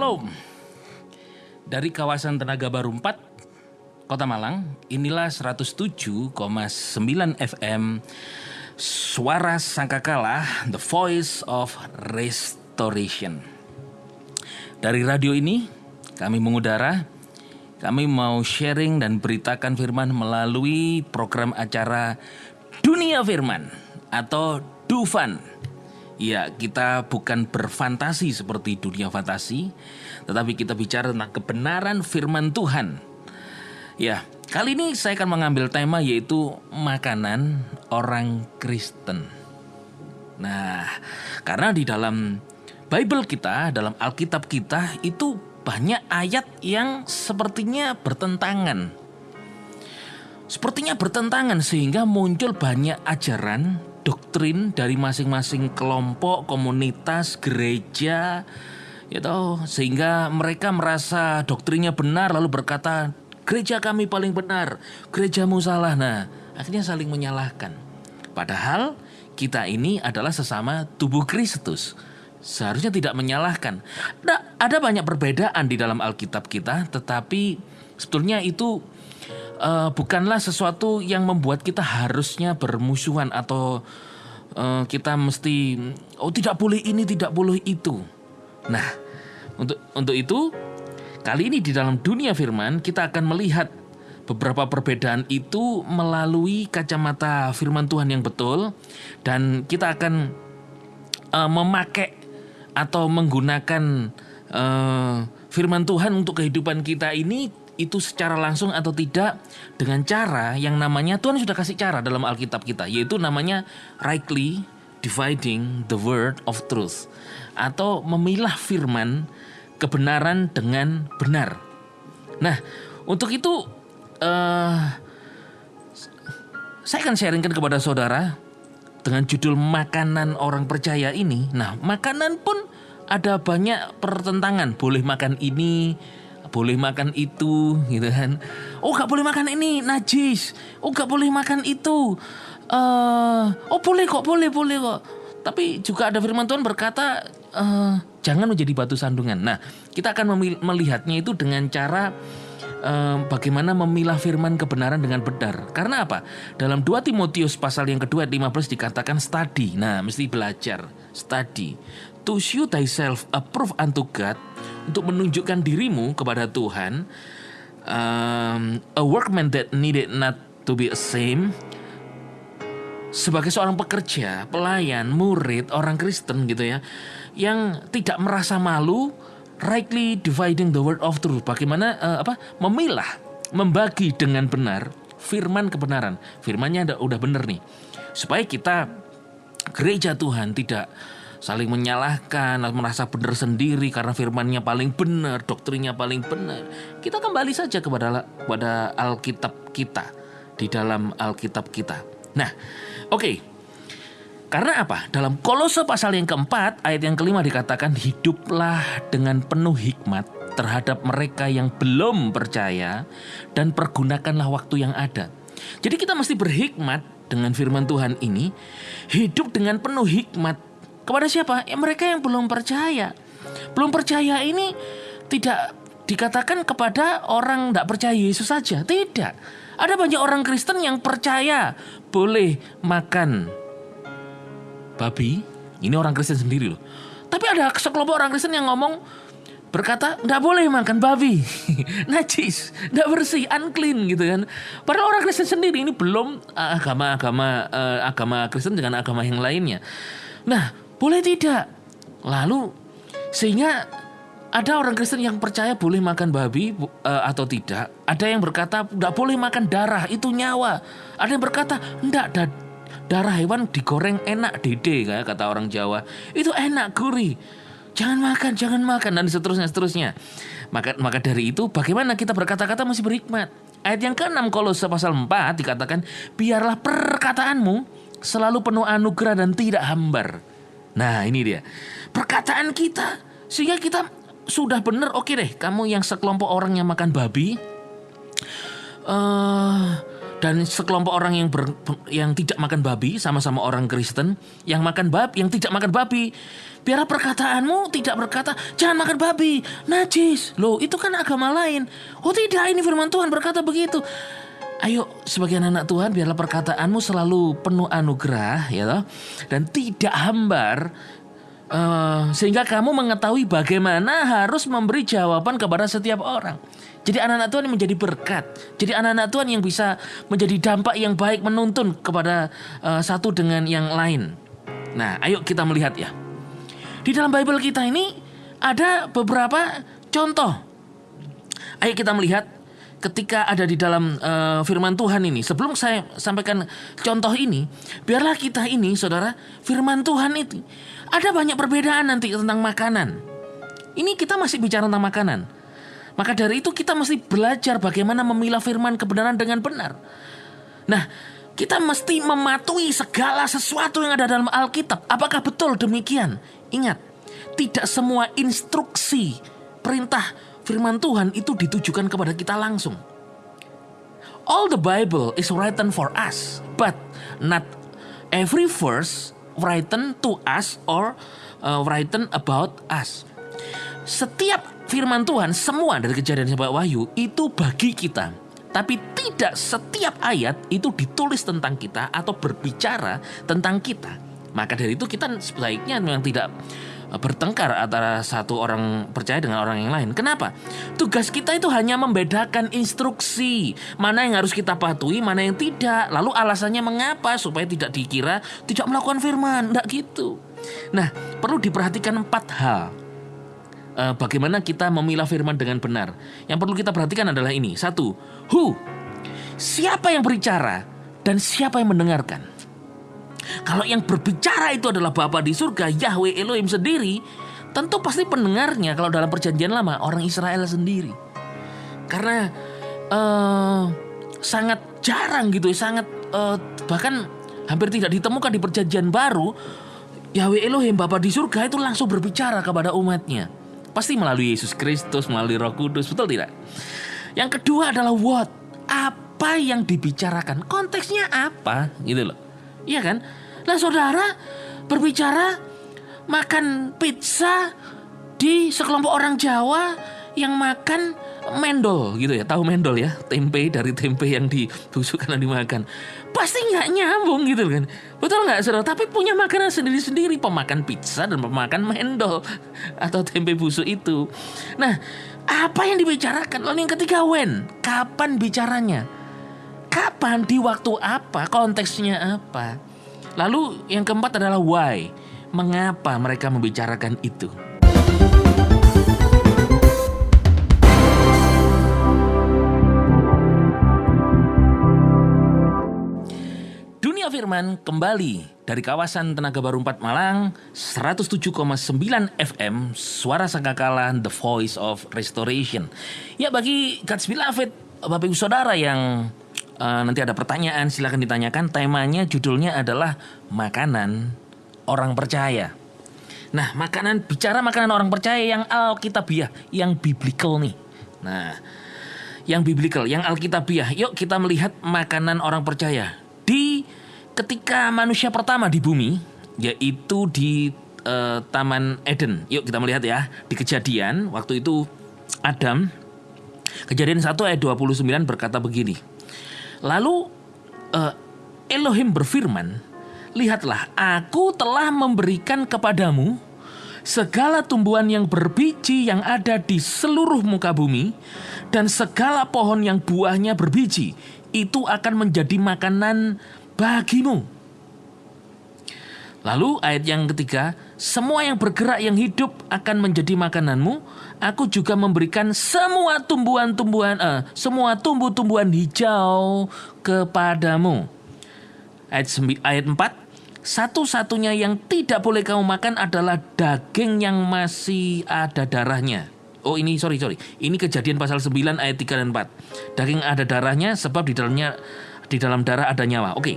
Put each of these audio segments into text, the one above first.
Shalom. Dari kawasan Tenaga Baru 4, Kota Malang, inilah 107,9 FM Suara Sangkakala, The Voice of Restoration. Dari radio ini, kami mengudara, kami mau sharing dan beritakan firman melalui program acara Dunia Firman atau Dufan. Ya, kita bukan berfantasi seperti dunia fantasi, tetapi kita bicara tentang kebenaran firman Tuhan. Ya, kali ini saya akan mengambil tema yaitu makanan orang Kristen. Nah, karena di dalam Bible kita, dalam Alkitab kita itu banyak ayat yang sepertinya bertentangan. Sehingga muncul banyak ajaran, doktrin dari masing-masing kelompok, komunitas, gereja, sehingga mereka merasa doktrinnya benar lalu berkata, gereja kami paling benar, gerejamu salah. Nah, akhirnya saling menyalahkan. Padahal kita ini adalah sesama tubuh Kristus. Seharusnya tidak menyalahkan. Ada banyak perbedaan di dalam Alkitab kita, tetapi sebetulnya itu bukanlah sesuatu yang membuat kita harusnya bermusuhan atau kita mesti tidak boleh ini, tidak boleh itu. Nah, untuk itu kali ini di dalam dunia firman kita akan melihat beberapa perbedaan itu melalui kacamata firman Tuhan yang betul, dan kita akan memakai atau menggunakan firman Tuhan untuk kehidupan kita ini, itu secara langsung atau tidak, dengan cara yang namanya Tuhan sudah kasih cara dalam Alkitab kita, yaitu namanya rightly dividing the word of truth, atau memilah firman kebenaran dengan benar. Nah, untuk itu saya akan sharingkan kepada saudara dengan judul makanan orang percaya ini. Nah, makanan pun ada banyak pertentangan, boleh makan ini, boleh makan itu, gitu kan. Oh, gak boleh makan ini, najis. Oh, gak boleh makan itu. Oh, boleh kok. Tapi juga ada firman Tuhan berkata, jangan menjadi batu sandungan. Nah, kita akan melihatnya itu dengan cara bagaimana memilah firman kebenaran dengan benar. Karena apa? Dalam 2 Timotius pasal yang kedua 15 dikatakan study. Nah, mesti belajar, study. To show thyself approved unto God, untuk menunjukkan dirimu kepada Tuhan, a workman that needed not to be ashamed, sebagai seorang pekerja, pelayan, murid, orang Kristen gitu ya, yang tidak merasa malu, rightly dividing the word of truth. Bagaimana memilah, membagi dengan benar firman kebenaran. Firmannya udah benar nih, supaya kita gereja Tuhan tidak saling menyalahkan, merasa benar sendiri karena firmannya paling benar, doktrinnya paling benar. Kita kembali saja kepada Alkitab kita, di dalam Alkitab kita. Nah, oke. Karena apa? Dalam Kolose pasal yang keempat, ayat yang kelima dikatakan, hiduplah dengan penuh hikmat terhadap mereka yang belum percaya, dan pergunakanlah waktu yang ada. Jadi kita mesti berhikmat dengan firman Tuhan ini, hidup dengan penuh hikmat. Kepada siapa? Ya, mereka yang belum percaya. Belum percaya ini tidak dikatakan kepada orang tidak percaya Yesus saja. Tidak. Ada banyak orang Kristen yang percaya boleh makan babi. Ini orang Kristen sendiri loh. Tapi ada sekelompok orang Kristen yang berkata tidak boleh makan babi. Najis, tidak bersih, unclean gitu kan. Padahal orang Kristen sendiri ini belum agama Kristen dengan agama yang lainnya. Nah, boleh tidak? Lalu sehingga ada orang Kristen yang percaya boleh makan babi atau tidak. Ada yang berkata tidak boleh makan darah, itu nyawa. Ada yang berkata enggak, darah hewan digoreng enak dede, kata orang Jawa. Itu enak, gurih. Jangan makan, dan seterusnya. Maka dari itu bagaimana kita berkata-kata mesti berhikmat. Ayat yang ke-6 Kolose pasal 4 dikatakan, biarlah perkataanmu selalu penuh anugerah dan tidak hambar. Nah, ini dia perkataan kita, sehingga kita sudah benar. Oke deh, kamu yang sekelompok orang yang makan babi, Dan sekelompok orang yang tidak makan babi, sama-sama orang Kristen, yang tidak makan babi, biarlah perkataanmu tidak berkata, jangan makan babi, najis. Loh, itu kan agama lain. Oh tidak, ini firman Tuhan berkata begitu. Ayo sebagai anak Tuhan, biarlah perkataanmu selalu penuh anugerah, ya toh, dan tidak hambar, sehingga kamu mengetahui bagaimana harus memberi jawaban kepada setiap orang. Jadi anak-anak Tuhan yang menjadi berkat. Jadi anak-anak Tuhan yang bisa menjadi dampak yang baik, menuntun kepada satu dengan yang lain. Nah, ayo kita melihat ya. Di dalam Bible kita ini ada beberapa contoh. Ayo kita melihat ketika ada di dalam firman Tuhan ini. Sebelum saya sampaikan contoh ini, biarlah kita ini, saudara, firman Tuhan itu ada banyak perbedaan nanti tentang makanan. Ini kita masih bicara tentang makanan. Maka dari itu kita mesti belajar bagaimana memilah firman kebenaran dengan benar. Nah, kita mesti mematuhi segala sesuatu yang ada dalam Alkitab. Apakah betul demikian? Ingat, tidak semua instruksi, perintah firman Tuhan itu ditujukan kepada kita langsung. All the Bible is written for us, but not every verse written to us or written about us. Setiap firman Tuhan, semua dari Kejadian sampai Wahyu itu bagi kita. Tapi tidak setiap ayat itu ditulis tentang kita atau berbicara tentang kita. Maka dari itu kita sebaiknya memang tidak bertengkar antara satu orang percaya dengan orang yang lain. Kenapa? Tugas kita itu hanya membedakan instruksi, mana yang harus kita patuhi, mana yang tidak. Lalu alasannya mengapa? Supaya tidak dikira tidak melakukan firman. Tidak gitu. Nah, perlu diperhatikan 4 hal. Bagaimana kita memilah firman dengan benar. Yang perlu kita perhatikan adalah ini. 1, who? Siapa yang berbicara dan siapa yang mendengarkan? Kalau yang berbicara itu adalah Bapa di surga, Yahweh Elohim sendiri, tentu pasti pendengarnya kalau dalam perjanjian lama orang Israel sendiri. Karena sangat jarang gitu, bahkan hampir tidak ditemukan di perjanjian baru, Yahweh Elohim Bapa di surga itu langsung berbicara kepada umatnya. Pasti melalui Yesus Kristus, melalui Roh Kudus, betul tidak? Yang kedua adalah what? Apa yang dibicarakan? Konteksnya apa? Gitu loh. Iya kan? Lah saudara berbicara makan pizza di sekelompok orang Jawa yang makan mendol gitu ya. Tahu mendol ya? Tempe dari tempe yang dibusuk dan dimakan. Pasti nggak nyambung gitu kan. Betul nggak saudara? Tapi punya makanan sendiri-sendiri. Pemakan pizza dan pemakan mendol atau tempe busuk itu. Nah, apa yang dibicarakan? Lalu yang ketiga when? Kapan bicaranya? Kapan? Di waktu apa? Konteksnya apa? Lalu yang keempat adalah why. Mengapa mereka membicarakan itu? Dunia Firman kembali dari kawasan Tenaga Baru 4 Malang, 107,9 FM, Suara Sangkakala, The Voice of Restoration. Ya, bagi God's Beloved, Bapak Ibu Saudara yang nanti ada pertanyaan, silakan ditanyakan. Temanya, judulnya adalah makanan orang percaya. Nah, bicara makanan orang percaya yang alkitabiah, yang biblical nih. Nah, yang biblical, yang alkitabiah. Yuk kita melihat makanan orang percaya ketika manusia pertama di bumi, yaitu di Taman Eden. Yuk kita melihat ya, di Kejadian, waktu itu Adam, Kejadian 1 ayat 29 berkata begini. Lalu Elohim berfirman, lihatlah, aku telah memberikan kepadamu segala tumbuhan yang berbiji yang ada di seluruh muka bumi, dan segala pohon yang buahnya berbiji, itu akan menjadi makanan bagimu. Lalu ayat yang ketiga, semua yang bergerak yang hidup akan menjadi makananmu. Aku juga memberikan semua tumbuh-tumbuhan hijau kepadamu. Ayat 4, satu-satunya yang tidak boleh kamu makan adalah daging yang masih ada darahnya. Oh ini sorry. Ini Kejadian pasal 9 ayat 3 dan 4. Daging ada darahnya sebab di dalam darah ada nyawa. Oke.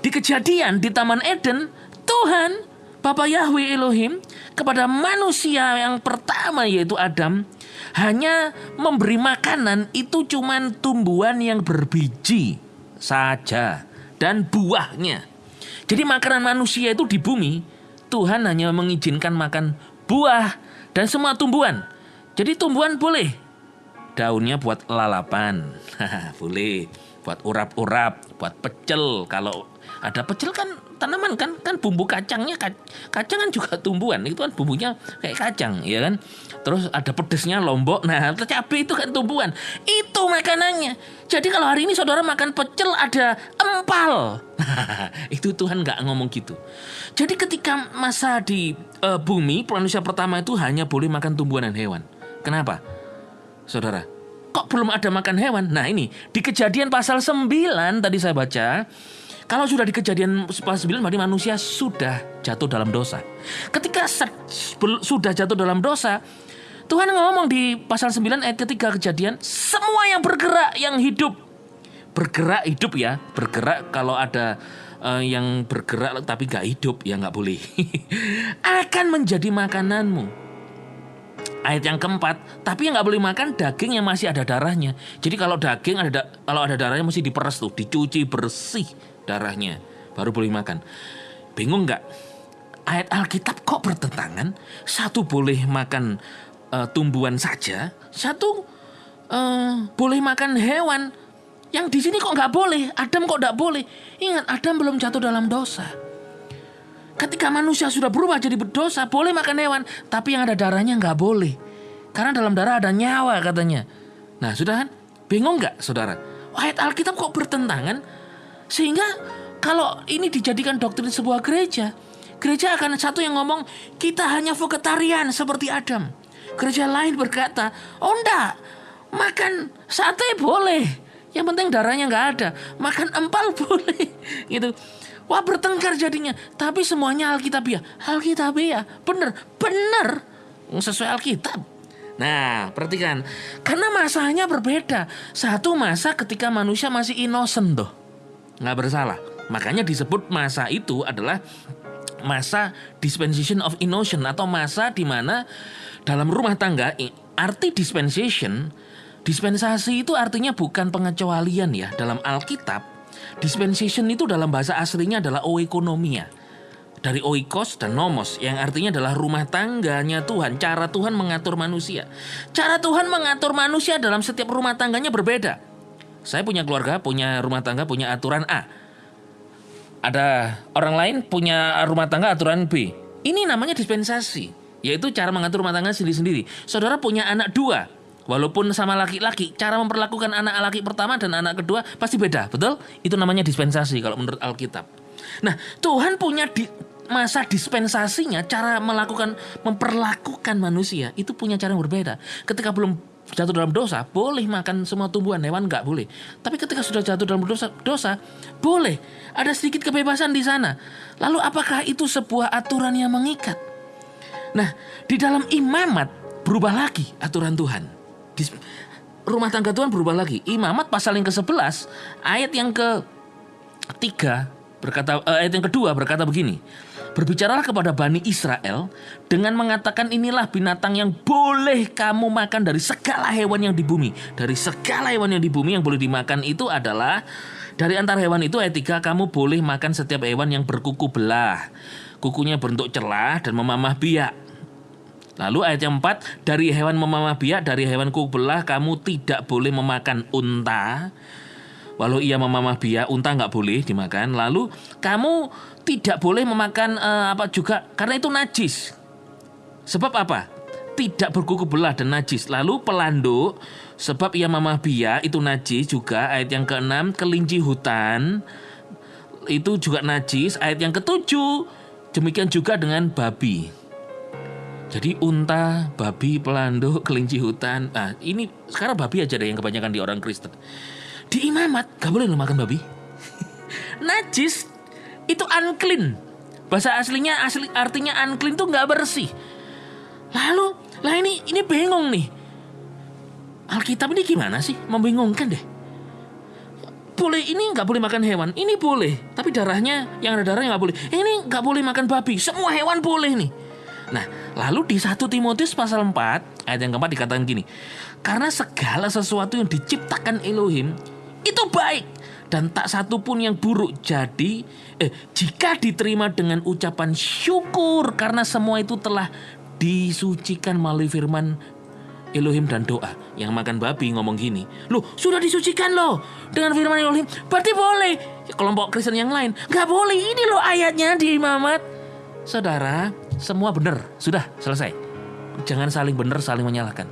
Di Kejadian di Taman Eden, Tuhan Bapa Yahweh Elohim kepada manusia yang pertama yaitu Adam hanya memberi makanan itu cuman tumbuhan yang berbiji. saja dan buahnya. Jadi makanan manusia itu di bumi, Tuhan hanya mengizinkan makan buah dan semua tumbuhan. Jadi tumbuhan boleh, daunnya buat lalapan, boleh, buat urap-urap, buat pecel. Kalau ada pecel kan tanaman kan bumbu kacangnya, kacang kan juga tumbuhan, itu kan bumbunya kayak kacang, ya kan. Terus ada pedesnya lombok, nah cabai itu kan tumbuhan, itu makanannya. Jadi kalau hari ini saudara makan pecel ada empal, itu Tuhan nggak ngomong gitu. Jadi ketika masa di bumi manusia pertama itu hanya boleh makan tumbuhan dan hewan. Kenapa, saudara? Kok belum ada makan hewan? Nah ini di Kejadian pasal 9 tadi saya baca. Kalau sudah di Kejadian pasal 9 berarti manusia sudah jatuh dalam dosa. Ketika sudah jatuh dalam dosa, Tuhan ngomong di pasal 9 ayat ketiga Kejadian, semua yang bergerak, yang hidup. Bergerak hidup ya, bergerak kalau ada yang bergerak tapi gak hidup ya gak boleh. Akan menjadi makananmu. Ayat yang keempat, tapi yang nggak boleh makan daging yang masih ada darahnya. Jadi kalau daging kalau ada darahnya mesti diperes tuh, dicuci bersih darahnya, baru boleh makan. Bingung nggak? Ayat Alkitab kok bertentangan? Satu boleh makan tumbuhan saja, satu boleh makan hewan. Yang di sini kok nggak boleh? Adam kok nggak boleh? Ingat, Adam belum jatuh dalam dosa. Ketika manusia sudah berubah jadi berdosa, boleh makan hewan, tapi yang ada darahnya nggak boleh. Karena dalam darah ada nyawa katanya. Nah sudah kan? Bingung nggak saudara? Ayat Alkitab kok bertentangan? Sehingga kalau ini dijadikan doktrin sebuah gereja, gereja akan satu yang ngomong, kita hanya vegetarian seperti Adam. Gereja lain berkata, oh enggak, makan sate boleh, yang penting darahnya nggak ada. Makan empal boleh, gitu. Wah bertengkar jadinya. Tapi semuanya Alkitabiah. Alkitabiah. Bener. Sesuai Alkitab. Nah perhatikan. Karena masanya berbeda. Satu masa ketika manusia masih innocent tuh. Gak bersalah. Makanya disebut masa itu adalah masa dispensation of innocence. Atau masa di mana dalam rumah tangga. Arti dispensasi itu artinya bukan pengecualian ya. Dalam Alkitab. Dispensation itu dalam bahasa aslinya adalah oikonomia. Dari oikos dan nomos, yang artinya adalah rumah tangganya Tuhan. Cara Tuhan mengatur manusia. Cara Tuhan mengatur manusia dalam setiap rumah tangganya berbeda. Saya punya keluarga, punya rumah tangga, punya aturan A. Ada orang lain punya rumah tangga aturan B. Ini namanya dispensasi, yaitu cara mengatur rumah tangga sendiri-sendiri. Saudara punya anak dua. Walaupun sama laki-laki, cara memperlakukan anak laki pertama dan anak kedua pasti beda, betul? Itu namanya dispensasi kalau menurut Alkitab. Nah, Tuhan punya masa dispensasinya, cara memperlakukan manusia, itu punya cara yang berbeda. Ketika belum jatuh dalam dosa, boleh makan semua tumbuhan, hewan nggak boleh. Tapi ketika sudah jatuh dalam dosa, boleh. Ada sedikit kebebasan di sana. Lalu apakah itu sebuah aturan yang mengikat? Nah, di dalam imamat berubah lagi aturan Tuhan. Rumah tangga Tuhan berubah lagi. Imamat pasal yang ke-11 ayat yang ke-3 berkata, ayat yang kedua berkata begini. Berbicaralah kepada Bani Israel dengan mengatakan, inilah binatang yang boleh kamu makan dari segala hewan yang di bumi. Dari segala hewan yang di bumi yang boleh dimakan itu adalah, dari antara hewan itu ayat 3, kamu boleh makan setiap hewan yang berkuku belah, kukunya berbentuk celah dan memamah biak. Lalu ayat yang 4, dari hewan memamah biak, dari hewan kuku belah, kamu tidak boleh memakan unta. Walau ia memamah biak, unta nggak boleh dimakan. Lalu kamu tidak boleh memakan juga, karena itu najis. Sebab apa? Tidak berkuku belah dan najis. Lalu pelanduk, sebab ia memamah biak, itu najis juga. Ayat yang ke-6, kelinci hutan, itu juga najis. Ayat yang ke-7, demikian juga dengan babi. Jadi unta, babi, pelanduk, kelinci hutan. Nah ini sekarang babi aja deh yang kebanyakan di orang Kristen. Di imamat gak boleh lo makan babi. Najis, itu unclean. Bahasa aslinya artinya unclean tuh gak bersih. Lalu, ini bingung nih. Alkitab ini gimana sih? Membingungkan deh. Boleh, ini gak boleh makan hewan. Ini boleh, tapi darahnya, yang ada darahnya gak boleh. Ini gak boleh makan babi. Semua hewan boleh nih. Nah, lalu di 1 Timotius pasal 4 ayat yang keempat dikatakan gini. Karena segala sesuatu yang diciptakan Elohim itu baik dan tak satu pun yang buruk. Jadi jika diterima dengan ucapan syukur, karena semua itu telah disucikan melalui firman Elohim dan doa. Yang makan babi ngomong gini, loh sudah disucikan loh dengan firman Elohim, berarti boleh. Kelompok Kristen yang lain, gak boleh, ini loh ayatnya di Imamat. Saudara, semua benar, sudah selesai. Jangan saling benar, saling menyalahkan.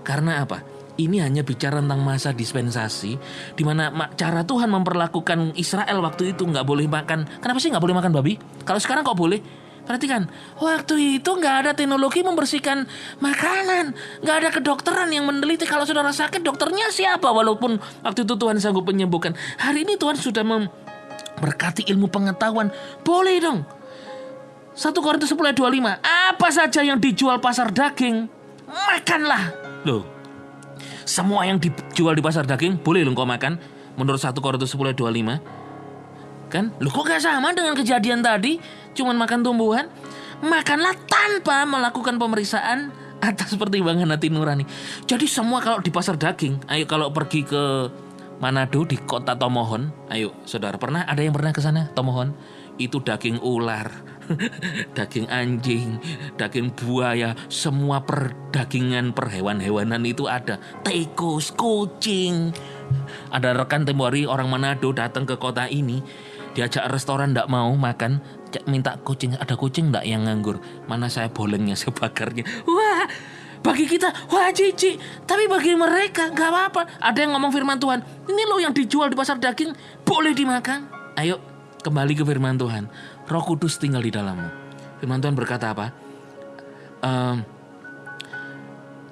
Karena apa? Ini hanya bicara tentang masa dispensasi, di mana cara Tuhan memperlakukan Israel waktu itu gak boleh makan. Kenapa sih gak boleh makan babi? Kalau sekarang kok boleh? Perhatikan, waktu itu gak ada teknologi membersihkan makanan, gak ada kedokteran yang meneliti. Kalau saudara sakit, dokternya siapa? Walaupun waktu itu Tuhan sanggup menyembuhkan. Hari ini Tuhan sudah memberkati ilmu pengetahuan. Boleh dong. 1 Korintus 10 ayat 25. Apa saja yang dijual pasar daging, makanlah. Loh, semua yang dijual di pasar daging boleh loh kau makan. Menurut 1 Korintus 10 ayat 25. Kan? Loh kok gak sama dengan kejadian tadi? Cuman makan tumbuhan. Makanlah tanpa melakukan pemeriksaan atas pertimbangan hati nurani. Jadi semua kalau di pasar daging, ayo kalau pergi ke Manado di kota Tomohon, ayo saudara, ada yang pernah ke sana Tomohon? Itu daging ular, daging anjing, daging buaya, semua perdagingan perhewan-hewanan itu ada. Tikus, kucing. Ada rekan tempo hari orang Manado datang ke kota ini, diajak restoran ndak mau makan, minta kucing, ada kucing ndak yang nganggur? Mana saya bolengnya, saya bakarnya. Wah, bagi kita wah jijik, tapi bagi mereka nggak apa-apa. Ada yang ngomong firman Tuhan, ini loh yang dijual di pasar daging boleh dimakan. Ayo kembali ke firman Tuhan. Roh Kudus tinggal di dalammu. Firman Tuhan berkata apa?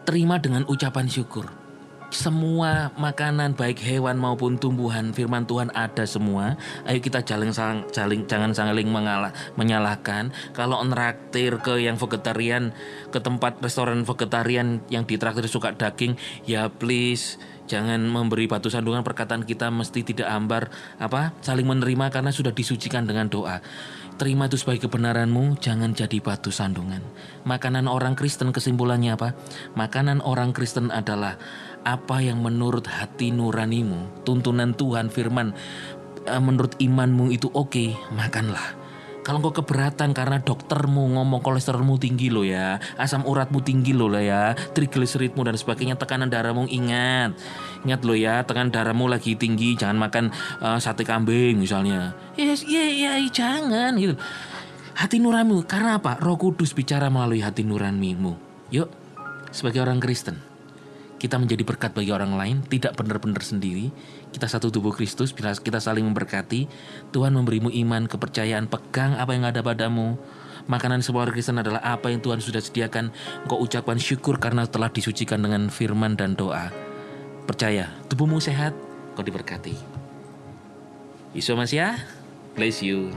Terima dengan ucapan syukur. Semua makanan baik hewan maupun tumbuhan, firman Tuhan ada semua. Ayo kita jangan saling menyalahkan. Kalau nraktir ke yang vegetarian, ke tempat restoran vegetarian yang ditraktir suka daging, ya please jangan memberi batu sandungan. Perkataan kita mesti tidak hambar, saling menerima karena sudah disucikan dengan doa. Terima itu sebagai kebenaranmu, jangan jadi batu sandungan. Makanan orang Kristen kesimpulannya apa? Makanan orang Kristen adalah apa yang menurut hati nuranimu, tuntunan Tuhan, firman, menurut imanmu itu oke, makanlah. Kalau kau keberatan karena doktermu ngomong kolesterolmu tinggi loh ya, asam uratmu tinggi loh ya, trigliseridmu dan sebagainya, tekanan darahmu, ingat loh ya, tekanan darahmu lagi tinggi, jangan makan sate kambing misalnya. Jangan gitu. Hati nuranimu, karena apa? Roh Kudus bicara melalui hati nuranimu. Yuk, sebagai orang Kristen, kita menjadi berkat bagi orang lain, tidak benar-benar sendiri. Kita satu tubuh Kristus, bila kita saling memberkati. Tuhan memberimu iman, kepercayaan, pegang apa yang ada padamu. Makanan sebuah orang Kristen adalah apa yang Tuhan sudah sediakan. Engkau ucapkan syukur karena telah disucikan dengan firman dan doa. Percaya, tubuhmu sehat, kau diberkati. Yesus Masiah, bless you.